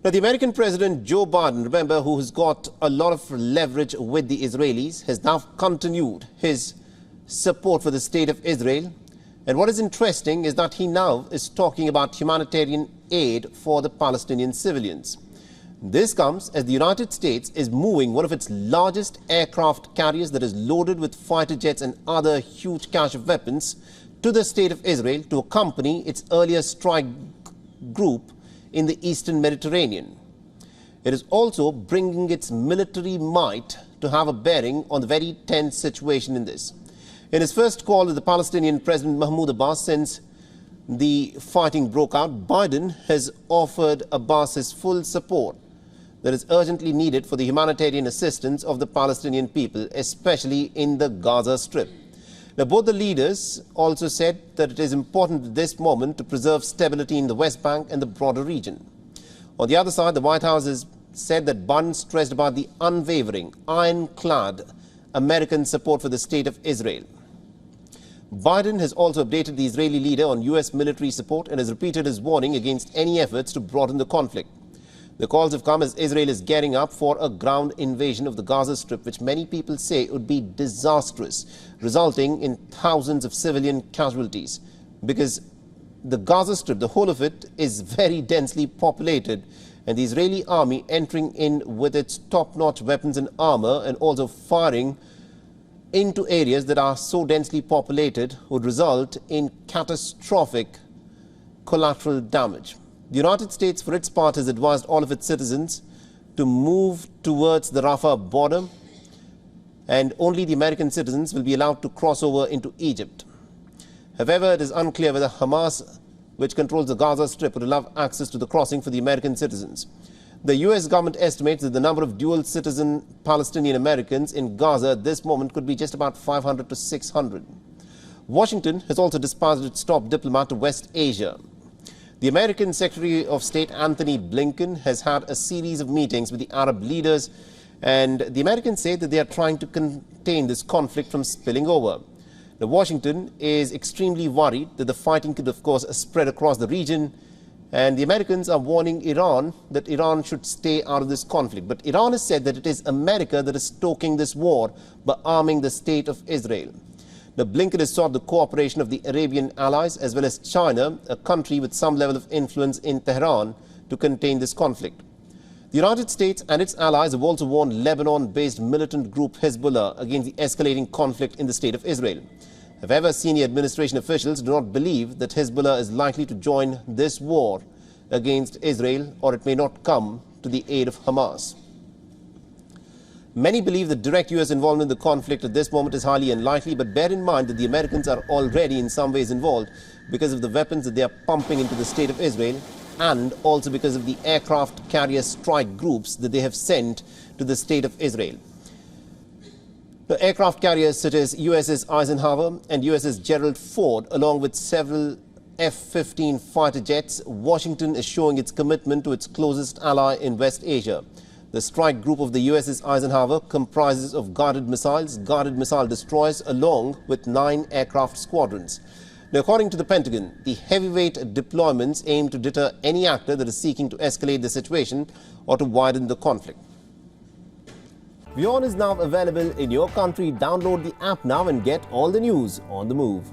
Now, the American President Joe Biden, remember, who has got a lot of leverage with the Israelis, has now continued his support for the state of Israel. And what is interesting is that he now is talking about humanitarian aid for the Palestinian civilians. This comes as the United States is moving one of its largest aircraft carriers that is loaded with fighter jets and other huge cache of weapons to the state of Israel to accompany its earlier strike group in the eastern Mediterranean. It is also bringing its military might to have a bearing on the very tense situation in this. In his first call to the Palestinian President Mahmoud Abbas since the fighting broke out, Biden has offered Abbas his full support that is urgently needed for the humanitarian assistance of the Palestinian people, especially in the Gaza Strip. Now, both the leaders also said that it is important at this moment to preserve stability in the West Bank and the broader region. On the other side, the White House has said that Biden stressed about the unwavering, ironclad American support for the state of Israel. Biden has also updated the Israeli leader on U.S. military support and has repeated his warning against any efforts to broaden the conflict. The calls have come as Israel is gearing up for a ground invasion of the Gaza Strip, which many people say would be disastrous, resulting in thousands of civilian casualties. Because the Gaza Strip, the whole of it, is very densely populated, and the Israeli army entering in with its top-notch weapons and armor and also firing into areas that are so densely populated would result in catastrophic collateral damage. The United States, for its part, has advised all of its citizens to move towards the Rafah border, and only the American citizens will be allowed to cross over into Egypt. However, it is unclear whether Hamas, which controls the Gaza Strip, would allow access to the crossing for the American citizens. The U.S. government estimates that the number of dual citizen Palestinian Americans in Gaza at this moment could be just about 500 to 600. Washington has also dispatched its top diplomat to West Asia. The American Secretary of State Anthony Blinken has had a series of meetings with the Arab leaders, and the Americans say that they are trying to contain this conflict from spilling over. Now, Washington is extremely worried that the fighting could, of course, spread across the region, and the Americans are warning Iran that Iran should stay out of this conflict. But Iran has said that it is America that is stoking this war by arming the state of Israel. Now, Blinken has sought the cooperation of the Arabian allies as well as China, a country with some level of influence in Tehran, to contain this conflict. The United States and its allies have also warned Lebanon-based militant group Hezbollah against the escalating conflict in the state of Israel. However, senior administration officials do not believe that Hezbollah is likely to join this war against Israel, or it may not come to the aid of Hamas. Many believe that direct U.S. involvement in the conflict at this moment is highly unlikely, but bear in mind that the Americans are already in some ways involved because of the weapons that they are pumping into the state of Israel, and also because of the aircraft carrier strike groups that they have sent to the state of Israel. The aircraft carriers such as USS Eisenhower and USS Gerald Ford, along with several F-15 fighter jets, Washington is showing its commitment to its closest ally in West Asia. The strike group of the USS Eisenhower comprises of guided missile destroyers, along with 9 aircraft squadrons. Now, according to the Pentagon, the heavyweight deployments aim to deter any actor that is seeking to escalate the situation or to widen the conflict. WION is now available in your country. Download the app now and get all the news on the move.